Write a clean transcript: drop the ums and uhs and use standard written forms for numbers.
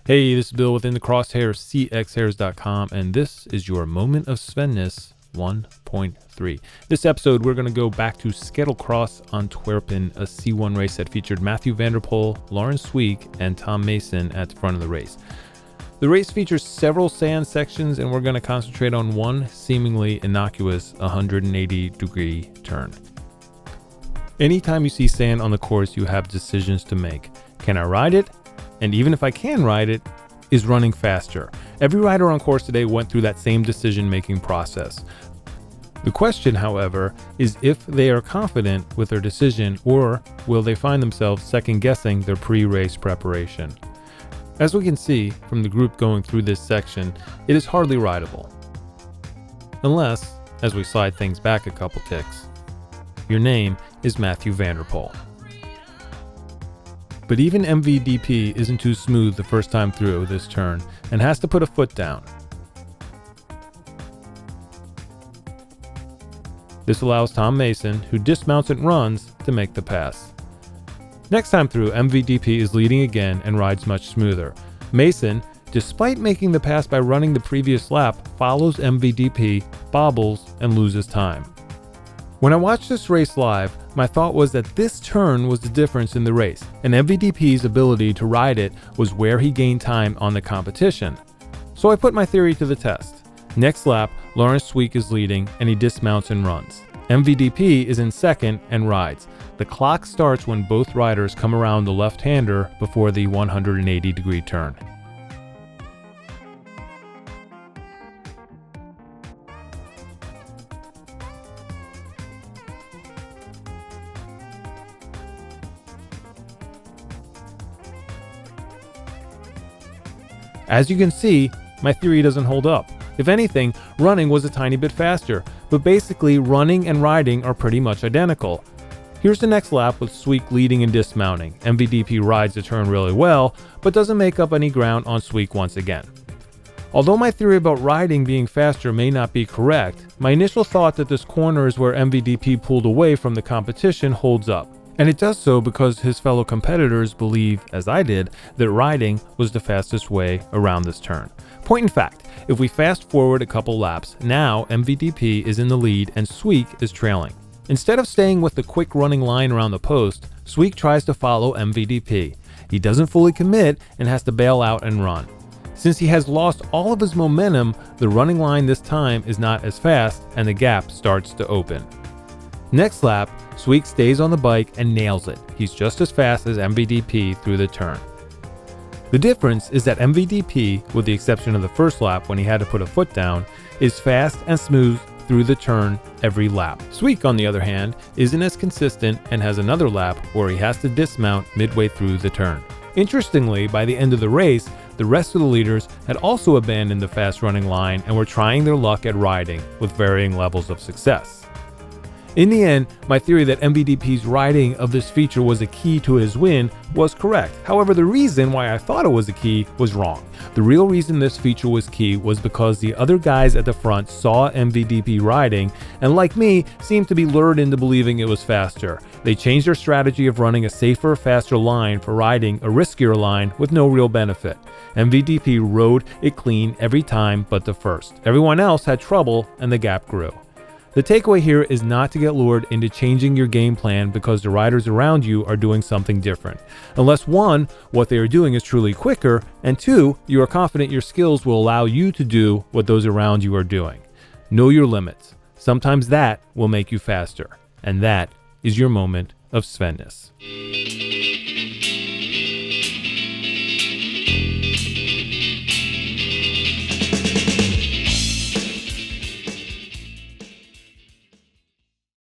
Hey, this is Bill within the Crosshairs, cxhairs.com, and this is your Moment of SVENNESS 1.3. This episode, we're going to go back to Scheldecross Antwerp, a C1 race that featured Mathieu van der Poel, Laurens Sweeck, and Tom Meeusen at the front of the race. The race features several sand sections, and we're going to concentrate on one seemingly innocuous 180-degree turn. Anytime you see sand on the course, you have decisions to make. Can I ride it? And even if I can ride it, is running faster? Every rider on course today went through that same decision-making process. The question, however, is if they are confident with their decision, or will they find themselves second-guessing their pre-race preparation. As we can see from the group going through this section, it is hardly rideable. Unless, as we slide things back a couple ticks, your name is Mathieu van der Poel. But even MvdP isn't too smooth the first time through this turn and has to put a foot down. This allows Tom Meeusen, who dismounts and runs, to make the pass. Next time through, MvdP is leading again and rides much smoother. Meeusen, despite making the pass by running the previous lap, follows MvdP, bobbles, and loses time. When I watched this race live, my thought was that this turn was the difference in the race, and MvdP's ability to ride it was where he gained time on the competition. So I put my theory to the test. Next lap, Laurens Sweeck is leading, and he dismounts and runs. MvdP is in second and rides. The clock starts when both riders come around the left-hander before the 180-degree turn. As you can see, my theory doesn't hold up. If anything, running was a tiny bit faster, but basically running and riding are pretty much identical. Here's the next lap with Sweeck leading and dismounting. MvdP rides the turn really well, but doesn't make up any ground on Sweeck once again. Although my theory about riding being faster may not be correct, my initial thought that this corner is where MvdP pulled away from the competition holds up. And it does so because his fellow competitors believe, as I did, that riding was the fastest way around this turn. Point in fact, if we fast forward a couple laps, now MvdP is in the lead and Sweeck is trailing. Instead of staying with the quick running line around the post, Sweeck tries to follow MvdP. He doesn't fully commit and has to bail out and run. Since he has lost all of his momentum, the running line this time is not as fast and the gap starts to open. Next lap, Sweeck stays on the bike and nails it. He's just as fast as MvdP through the turn. The difference is that MvdP, with the exception of the first lap when he had to put a foot down, is fast and smooth through the turn every lap. Sweeck, on the other hand, isn't as consistent and has another lap where he has to dismount midway through the turn. Interestingly, by the end of the race, the rest of the leaders had also abandoned the fast running line and were trying their luck at riding with varying levels of success. In the end, my theory that MvdP's riding of this feature was a key to his win was correct. However, the reason why I thought it was a key was wrong. The real reason this feature was key was because the other guys at the front saw MvdP riding and, like me, seemed to be lured into believing it was faster. They changed their strategy of running a safer, faster line for riding a riskier line with no real benefit. MvdP rode it clean every time but the first. Everyone else had trouble and the gap grew. The takeaway here is not to get lured into changing your game plan because the riders around you are doing something different. Unless one, what they are doing is truly quicker, and two, you are confident your skills will allow you to do what those around you are doing. Know your limits. Sometimes that will make you faster. And that is your moment of SVENNESS.